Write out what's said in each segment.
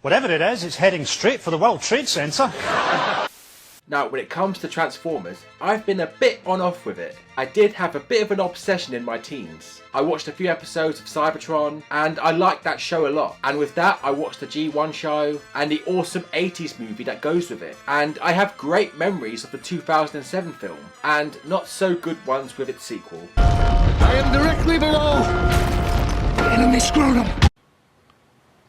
Whatever it is, it's heading straight for the World Trade Center. Now, when it comes to Transformers, I've been a bit on-off with it. I did have a bit of an obsession in my teens. I watched a few episodes of Cybertron, and I liked that show a lot. And with that, I watched the G1 show, and the awesome 80s movie that goes with it. And I have great memories of the 2007 film, and not so good ones with its sequel. I am directly below the enemy scrotum.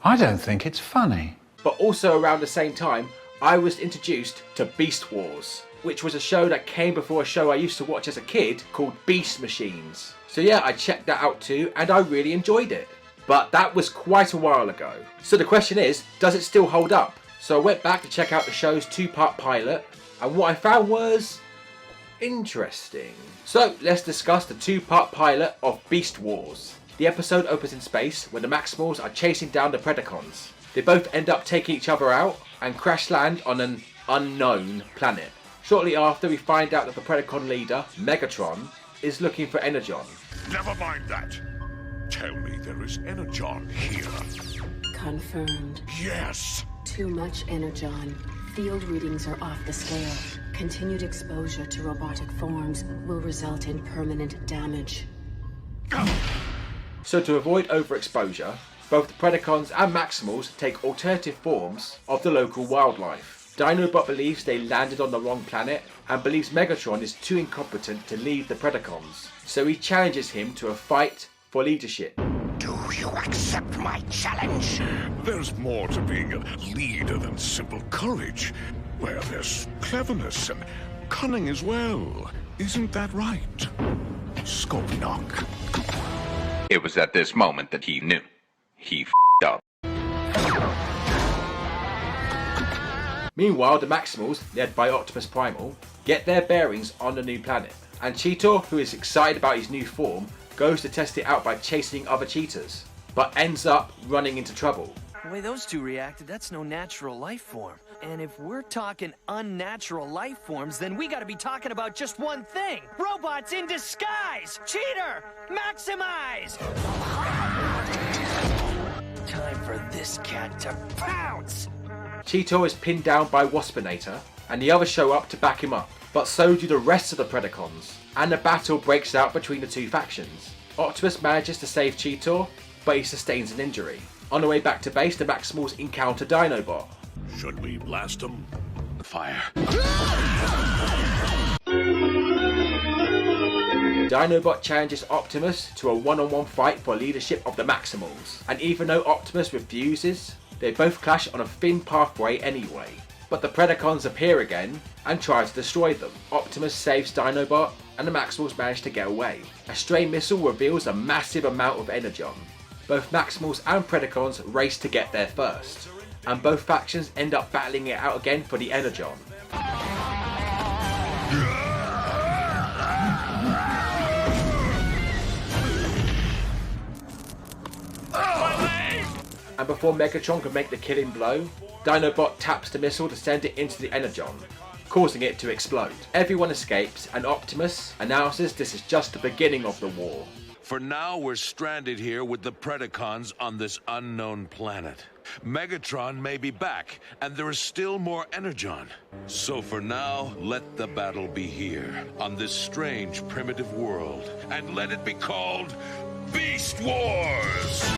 I don't think it's funny. But also around the same time, I was introduced to Beast Wars, which was a show that came before a show I used to watch as a kid called Beast Machines. So yeah, I checked that out too, and I really enjoyed it. But that was quite a while ago. So the question is, does it still hold up? So I went back to check out the show's 2-part pilot, and what I found was interesting. So let's discuss the 2-part pilot of Beast Wars. The episode opens in space where the Maximals are chasing down the Predacons. They both end up taking each other out and crash land on an unknown planet. Shortly after, we find out that the Predacon leader, Megatron, is looking for Energon. Never mind that. Tell me there is Energon here. Confirmed. Yes. Too much Energon. Field readings are off the scale. Continued exposure to robotic forms will result in permanent damage. So to avoid overexposure, both the Predacons and Maximals take alternative forms of the local wildlife. Dinobot believes they landed on the wrong planet and believes Megatron is too incompetent to lead the Predacons. So he challenges him to a fight for leadership. Do you accept my challenge? There's more to being a leader than simple courage. Well, there's cleverness and cunning as well. Isn't that right? Scope knock. It was at this moment that he knew. He f***ed up. Meanwhile, the Maximals, led by Optimus Primal, get their bearings on the new planet. And Cheetor, who is excited about his new form, goes to test it out by chasing other cheetahs, but ends up running into trouble. The way those two reacted, that's no natural life form. And if we're talking unnatural life forms, then we gotta be talking about just one thing. Robots in disguise! Cheater! Maximize! Time for this cat to pounce! Cheetor is pinned down by Waspinator, and the others show up to back him up. But so do the rest of the Predacons, and a battle breaks out between the two factions. Optimus manages to save Cheetor, but he sustains an injury. On the way back to base, the Maximals encounter Dinobot. Should we blast him? Fire. Dinobot challenges Optimus to a one-on-one fight for leadership of the Maximals. And even though Optimus refuses, they both clash on a thin pathway anyway. But the Predacons appear again and try to destroy them. Optimus saves Dinobot and the Maximals manage to get away. A stray missile reveals a massive amount of Energon. Both Maximals and Predacons race to get there first, and both factions end up battling it out again for the Energon. And before Megatron can make the killing blow, Dinobot taps the missile to send it into the Energon, causing it to explode. Everyone escapes, and Optimus announces this is just the beginning of the war. For now, we're stranded here with the Predacons on this unknown planet. Megatron may be back, and there is still more Energon. So for now, let the battle be here, on this strange primitive world, and let it be called Beast Wars!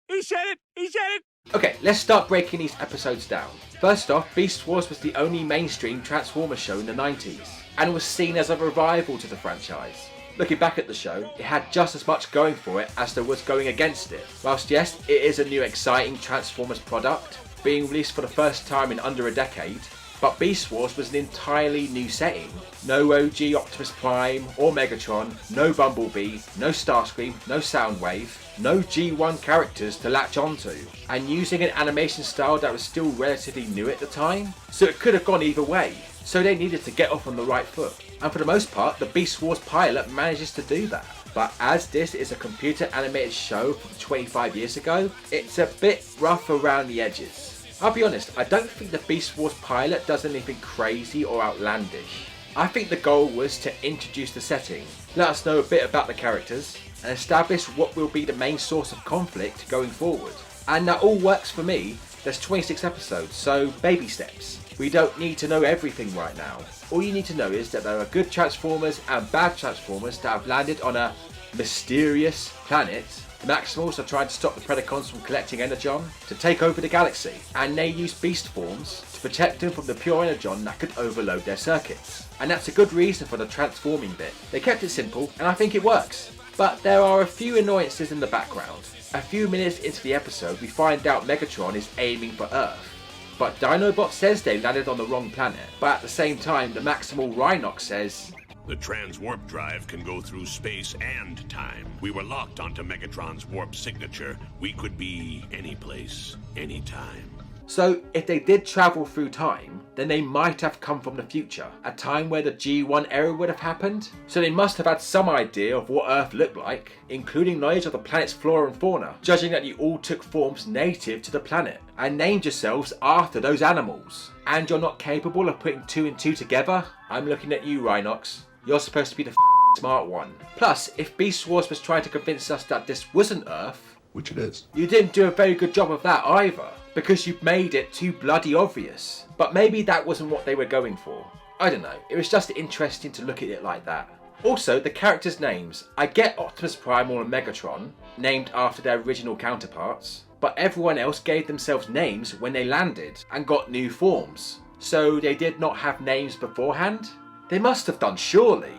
He said it! He said it! Okay, let's start breaking these episodes down. First off, Beast Wars was the only mainstream Transformers show in the 90s, and was seen as a revival to the franchise. Looking back at the show, it had just as much going for it as there was going against it. Whilst yes, it is a new exciting Transformers product, being released for the first time in under a decade, but Beast Wars was an entirely new setting. No OG Optimus Prime or Megatron, no Bumblebee, no Starscream, no Soundwave, no G1 characters to latch onto, and using an animation style that was still relatively new at the time, so it could have gone either way. So they needed to get off on the right foot. And for the most part, the Beast Wars pilot manages to do that. But as this is a computer animated show from 25 years ago, it's a bit rough around the edges. I'll be honest, I don't think the Beast Wars pilot does anything crazy or outlandish. I think the goal was to introduce the setting, let us know a bit about the characters, and establish what will be the main source of conflict going forward. And that all works for me, There's 26 episodes, so baby steps. We don't need to know everything right now. All you need to know is that there are good Transformers and bad Transformers that have landed on a mysterious planet. The Maximals are trying to stop the Predacons from collecting Energon to take over the galaxy, and they use beast forms to protect them from the pure Energon that could overload their circuits. And that's a good reason for the transforming bit. They kept it simple, and I think it works. But there are a few annoyances in the background. A few minutes into the episode, we find out Megatron is aiming for Earth. But Dinobot says they landed on the wrong planet. But at the same time, the Maximal Rhinox says, The trans-warp drive can go through space and time. We were locked onto Megatron's warp signature. We could be any place, anytime. so if they did travel through time, then they might have come from the future, a time where the G1 era would have happened. So they must have had some idea of what Earth looked like, including knowledge of the planet's flora and fauna, judging that you all took forms native to the planet, and named yourselves after those animals. And you're not capable of putting 2 and 2 together? I'm looking at you, Rhinox. You're supposed to be the smart one. Plus, if Beast Wars was trying to convince us that this wasn't Earth, Which it is. you didn't do a very good job of that either, because you made it too bloody obvious. But maybe that wasn't what they were going for. I don't know, it was just interesting to look at it like that. Also, the characters' names. I get Optimus Primal and Megatron, named after their original counterparts, but everyone else gave themselves names when they landed and got new forms. So they did not have names beforehand? They must have done, surely.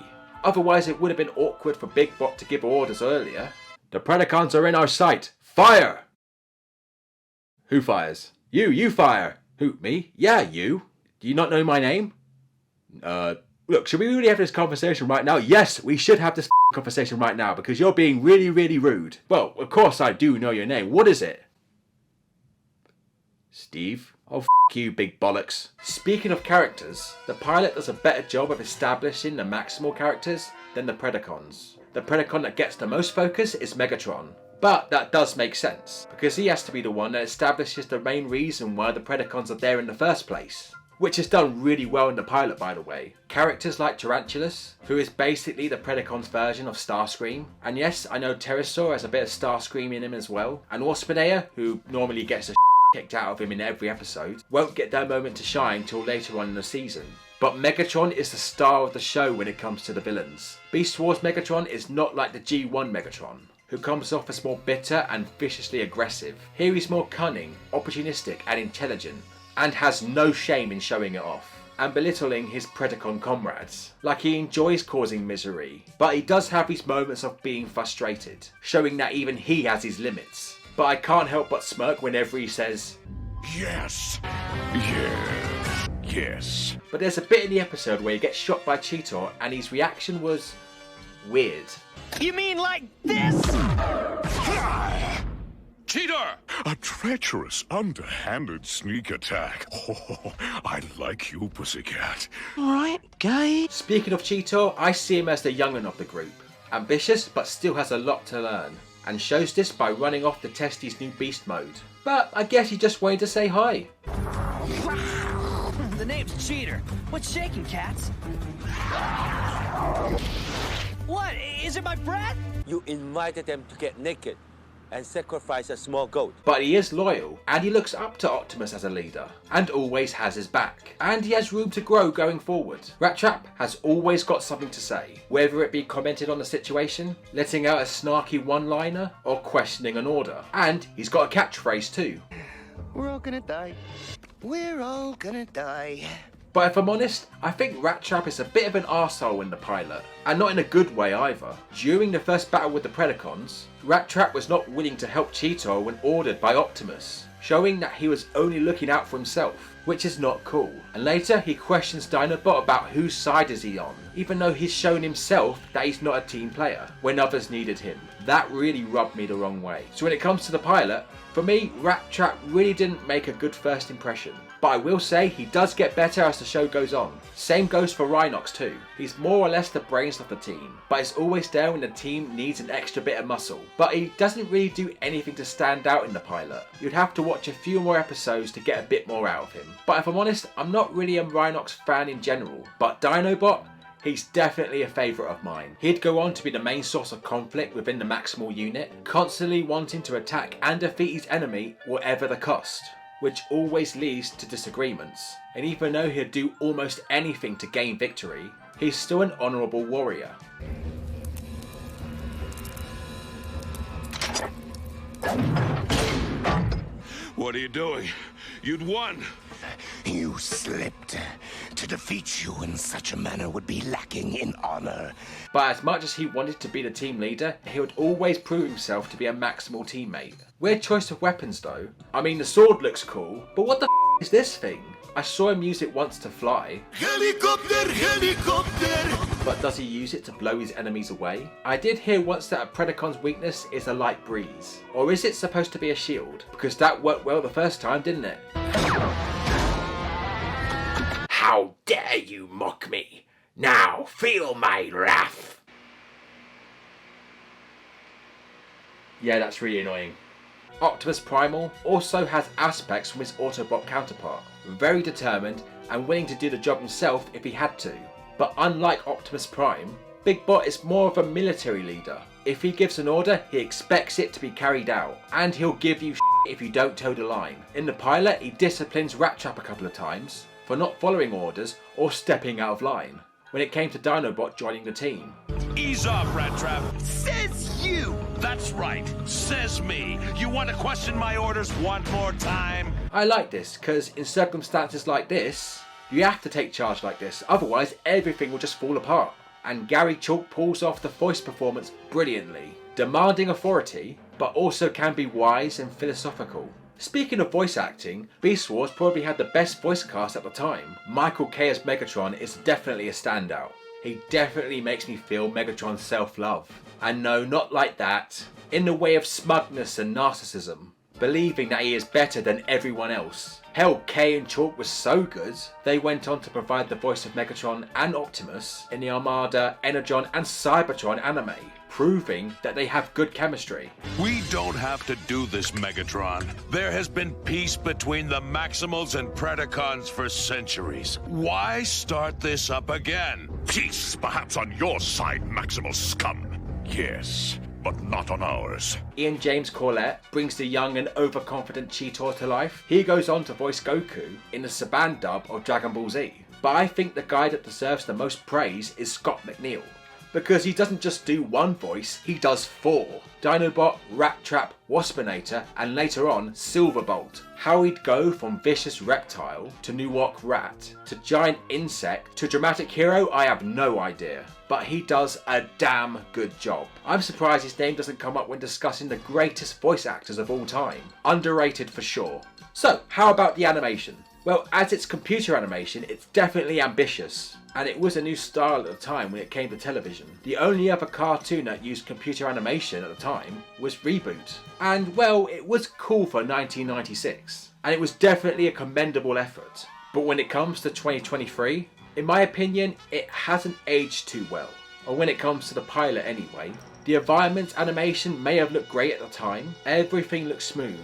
Otherwise it would have been awkward for Big Bot to give orders earlier. The Predacons are in our sight. Fire! Who fires? You fire! Who, me? Yeah, you. Do you not know my name? Look, should we really have this conversation right now? Yes, we should have this conversation right now because you're being really, really rude. Well, of course I do know your name. What is it? Steve? Oh, you, big bollocks. Speaking of characters, the pilot does a better job of establishing the Maximal characters than the Predacons. The Predacon that gets the most focus is Megatron. But that does make sense, because he has to be the one that establishes the main reason why the Predacons are there in the first place. Which is done really well in the pilot, by the way. Characters like Tarantulas, who is basically the Predacons' version of Starscream. And yes, I know Pterosaur has a bit of Starscream in him as well. And Waspinator, who normally gets the kicked out of him in every episode, won't get their moment to shine till later on in the season. But Megatron is the star of the show when it comes to the villains. Beast Wars Megatron is not like the G1 Megatron, who comes off as more bitter and viciously aggressive. Here he's more cunning, opportunistic and intelligent, and has no shame in showing it off and belittling his Predacon comrades. Like he enjoys causing misery, but he does have his moments of being frustrated, showing that even he has his limits. But I can't help but smirk whenever he says, Yes. Yes. Yes. But there's a bit in the episode where he gets shot by Cheetor and his reaction was weird. You mean like this? Cheater! A treacherous, underhanded sneak attack. Oh, I like you, pussycat. Alright, guy. Speaking of Cheetor, I see him as the young'un of the group. Ambitious, but still has a lot to learn. And shows this by running off to test his new beast mode. But I guess he just wanted to say hi. The name's Cheater. What's shaking, cats? What? Is it my breath? You invited them to get naked and sacrifice a small goat. But he is loyal, and he looks up to Optimus as a leader, and always has his back. And he has room to grow going forward. Rat Trap has always got something to say, whether it be commented on the situation, letting out a snarky one-liner, or questioning an order. And he's got a catchphrase too. We're all gonna die. We're all gonna die. But if I'm honest, I think Rat Trap is a bit of an arsehole in the pilot, and not in a good way either. During the first battle with the Predacons, Rat Trap was not willing to help Cheetor when ordered by Optimus, showing that he was only looking out for himself, which is not cool. And later he questions Dinobot about whose side is he on, even though he's shown himself that he's not a team player when others needed him. That really rubbed me the wrong way. So when it comes to the pilot, for me, Rat Trap really didn't make a good first impression. But I will say he does get better as the show goes on. Same goes for Rhinox too. He's more or less the brains of the team, but is always there when the team needs an extra bit of muscle. But he doesn't really do anything to stand out in the pilot. You'd have to watch a few more episodes to get a bit more out of him. But if I'm honest, I'm not really a Rhinox fan in general. But Dinobot? He's definitely a favourite of mine. He'd go on to be the main source of conflict within the Maximal unit, constantly wanting to attack and defeat his enemy, whatever the cost. which always leads to disagreements. And even though he'd do almost anything to gain victory, he's still an honourable warrior. What are you doing? You'd won. You slipped. To defeat you in such a manner would be lacking in honor. But as much as he wanted to be the team leader, he would always prove himself to be a maximal teammate. Weird choice of weapons though. I mean, the sword looks cool, but what the is this thing? I saw him use it once to fly. Helicopter, helicopter! But does he use it to blow his enemies away? I did hear once that a Predacon's weakness is a light breeze. Or is it supposed to be a shield? Because that worked well the first time, didn't it? How dare you mock me? Now feel my wrath. Yeah, that's really annoying. Optimus Primal also has aspects from his Autobot counterpart. Very determined and willing to do the job himself if he had to. But unlike Optimus Prime, Big Bot is more of a military leader. If he gives an order, he expects it to be carried out. And he'll give you if you don't toe the line. In the pilot, he disciplines Rat Trap a couple of times for not following orders or stepping out of line when it came to Dinobot joining the team. Ease off, Rat Trap. Says you! That's right. Says me. You want to question my orders one more time? I like this because in circumstances like this, you have to take charge like this, otherwise everything will just fall apart. And Gary Chalk pulls off the voice performance brilliantly, demanding authority, but also can be wise and philosophical. Speaking of voice acting, Beast Wars probably had the best voice cast at the time. Michael K as Megatron is definitely a standout. He definitely makes me feel Megatron's self-love. And no, not like that. In the way of smugness and narcissism. Believing that he is better than everyone else. Hell, K and Chalk was so good, they went on to provide the voice of Megatron and Optimus in the Armada, Energon and Cybertron anime, proving that they have good chemistry. We don't have to do this, Megatron. There has been peace between the Maximals and Predacons for centuries. Why start this up again? Peace, perhaps on your side, Maximal scum. Yes, but not on ours. Ian James Corlett brings the young and overconfident Cheetor to life. He goes on to voice Goku in the Saban dub of Dragon Ball Z. But I think the guy that deserves the most praise is Scott McNeil. Because he doesn't just do one voice, he does 4. Dinobot, Rat Trap, Waspinator, and later on, Silverbolt. How he'd go from vicious reptile to Nuwok rat, to giant insect, to dramatic hero, I have no idea. But he does a damn good job. I'm surprised his name doesn't come up when discussing the greatest voice actors of all time. Underrated for sure. So, how about the animation? Well, as it's computer animation, it's definitely ambitious. And it was a new style at the time when it came to television. The only other cartoon that used computer animation at the time was Reboot. And well, it was cool for 1996. And it was definitely a commendable effort. But when it comes to 2023, in my opinion, it hasn't aged too well. Or when it comes to the pilot anyway. The environment animation may have looked great at the time. Everything looks smooth.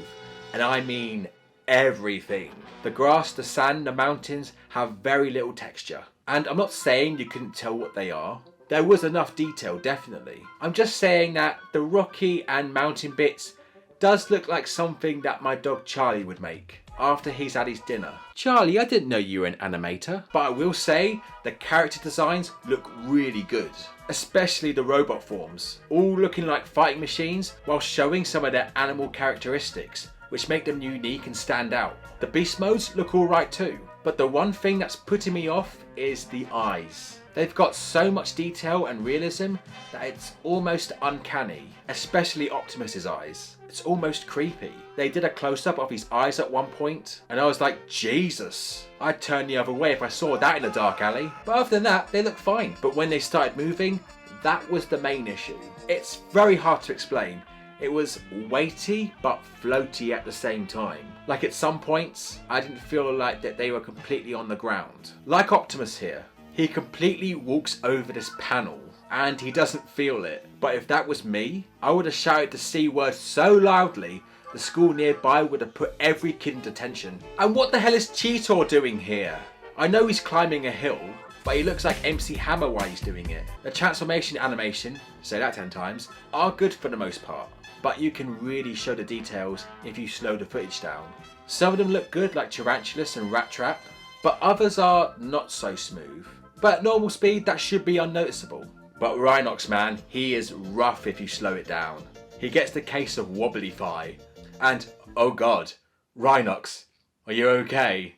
And I mean everything. The grass, the sand, the mountains have very little texture. And I'm not saying you couldn't tell what they are. There was enough detail, definitely. I'm just saying that the rocky and mountain bits does look like something that my dog Charlie would make after he's had his dinner. Charlie, I didn't know you were an animator, but I will say the character designs look really good. Especially the robot forms, all looking like fighting machines while showing some of their animal characteristics, which make them unique and stand out. The beast modes look alright too. But the one thing that's putting me off is the eyes. They've got so much detail and realism that it's almost uncanny, especially Optimus's eyes. It's almost creepy. They did a close-up of his eyes at one point, and I was like, Jesus. I'd turn the other way if I saw that in a dark alley. But other than that, they look fine. But when they started moving, that was the main issue. It's very hard to explain. It was weighty but floaty at the same time. Like at some points, I didn't feel like that they were completely on the ground. Like Optimus here, he completely walks over this panel and he doesn't feel it. But if that was me, I would have shouted the C word so loudly the school nearby would have put every kid in detention. And what the hell is Cheetor doing here? I know he's climbing a hill, but he looks like MC Hammer while he's doing it. The transformation animation, say that 10 times, are good for the most part, but you can really show the details if you slow the footage down. Some of them look good like Tarantulas and Rat Trap, but others are not so smooth. But at normal speed that should be unnoticeable. But Rhinox, man, he is rough if you slow it down. He gets the case of wobbly thigh. And, oh god, Rhinox, are you okay?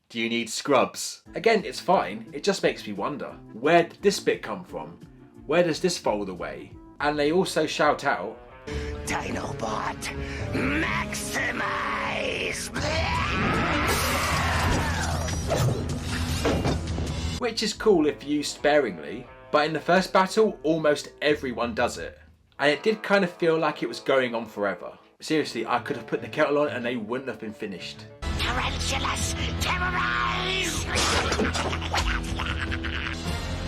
Do you need scrubs? Again, it's fine, it just makes me wonder, where did this bit come from? Where does this fold away? And they also shout out, Dinobot, maximize! Which is cool if used sparingly, but in the first battle, almost everyone does it. And it did kind of feel like it was going on forever. Seriously, I could have put the kettle on and they wouldn't have been finished. Tarantulas, terrorize!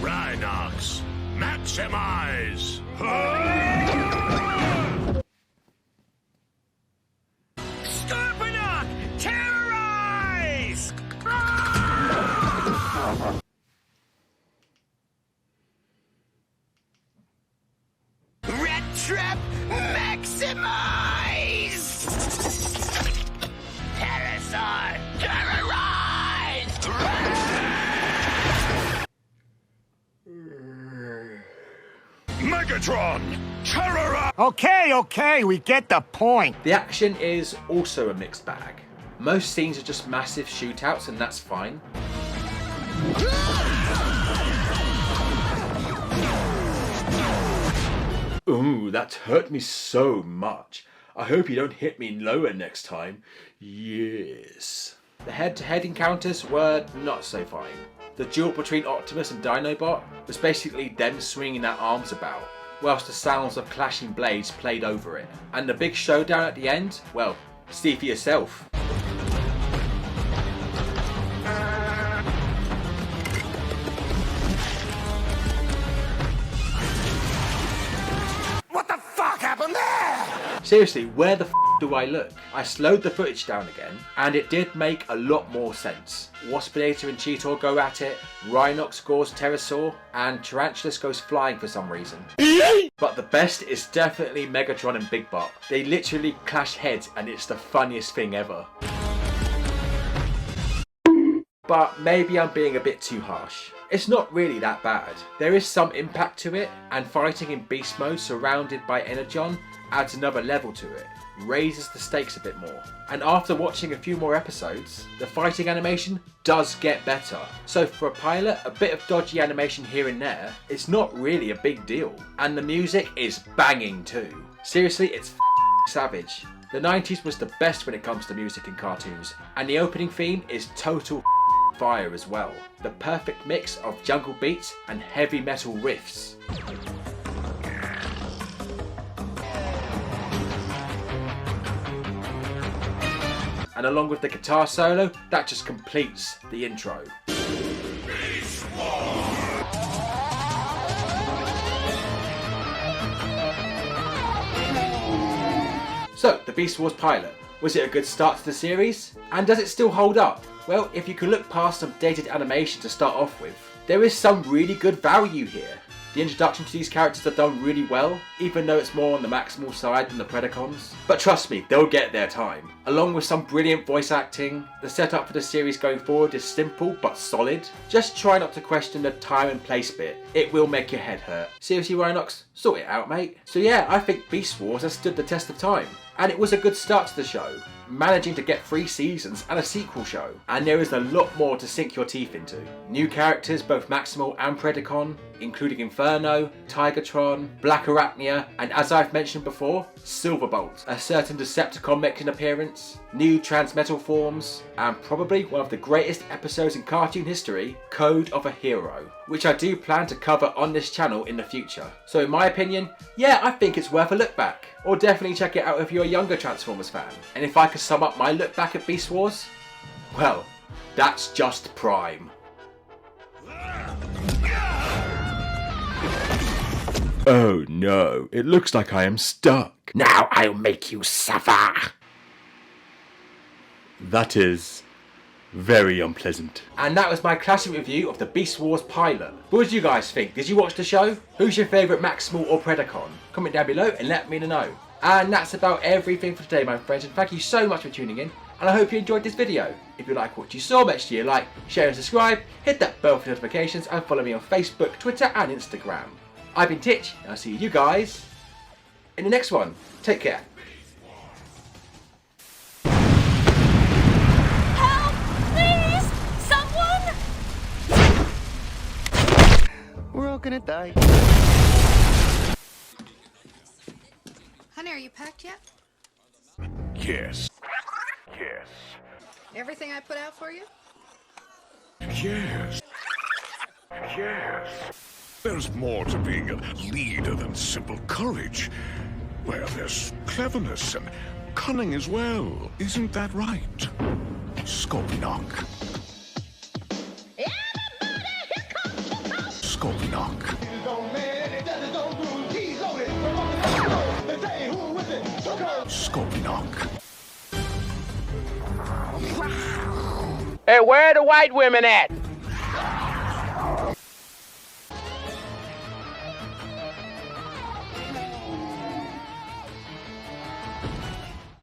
Rhinox, maximize! Scorponok, terrorize! Red Trap, maximize! Pterosaur, terrorize! Megatron, terrorize! Okay, we get the point. The action is also a mixed bag. Most scenes are just massive shootouts and that's fine. Ooh, that hurt me so much. I hope you don't hit me lower next time. Yes. The head-to-head encounters were not so fine. The duel between Optimus and Dinobot was basically them swinging their arms about, whilst the sounds of clashing blades played over it. And the big showdown at the end, well, see for yourself. What the fuck happened there? Seriously, where the f do I look? I slowed the footage down again, and it did make a lot more sense. Waspinator and Cheetor go at it, Rhinox scores Pterosaur, and Tarantulas goes flying for some reason. But the best is definitely Megatron and Big Bot. They literally clash heads, and it's the funniest thing ever. But maybe I'm being a bit too harsh. It's not really that bad. There is some impact to it, and fighting in beast mode surrounded by Energon adds another level to it, raises the stakes a bit more. And after watching a few more episodes, the fighting animation does get better. So for a pilot, a bit of dodgy animation here and there, it's not really a big deal. And the music is banging too. Seriously, it's savage. The 90s was the best when it comes to music in cartoons, and the opening theme is total fire as well. The perfect mix of jungle beats and heavy metal riffs. And along with the guitar solo, that just completes the intro. So, the Beast Wars pilot. Was it a good start to the series? And does it still hold up? Well, if you can look past some dated animation to start off with, there is some really good value here. The introduction to these characters are done really well, even though it's more on the maximal side than the Predacons. But trust me, they'll get their time. Along with some brilliant voice acting, the setup for the series going forward is simple but solid. Just try not to question the time and place bit. It will make your head hurt. Seriously, Rhinox, sort it out, mate. So yeah, I think Beast Wars has stood the test of time. And it was a good start to the show, managing to get 3 seasons and a sequel show. And there is a lot more to sink your teeth into. New characters, both Maximal and Predacon, including Inferno, Tigatron, Black Arachnia, and as I've mentioned before, Silverbolt. A certain Decepticon making an appearance, new Transmetal forms, and probably one of the greatest episodes in cartoon history, Code of a Hero, which I do plan to cover on this channel in the future. So in my opinion, yeah, I think it's worth a look back. Or definitely check it out if you're a younger Transformers fan. And if I could sum up my look back at Beast Wars, well, that's just prime. Oh no, it looks like I am stuck. Now I'll make you suffer. That is very unpleasant. And that was my classic review of the Beast Wars pilot. What did you guys think? Did you watch the show? Who's your favourite Maximal or Predacon? Comment down below and let me know. And that's about everything for today, my friends, and thank you so much for tuning in, and I hope you enjoyed this video. If you like what you saw, make sure you like, share and subscribe, hit that bell for notifications, and follow me on Facebook, Twitter and Instagram. I've been Titch, and I'll see you guys in the next one. Take care. Help! Please! Someone! We're all gonna die. Honey, are you packed yet? Yes. Yes. Everything I put out for you? Yes. Yes. There's more to being a leader than simple courage. Well, there's cleverness and cunning as well. Isn't that right? Scorponok. Scorponok. Scorponok. Hey, where are the white women at?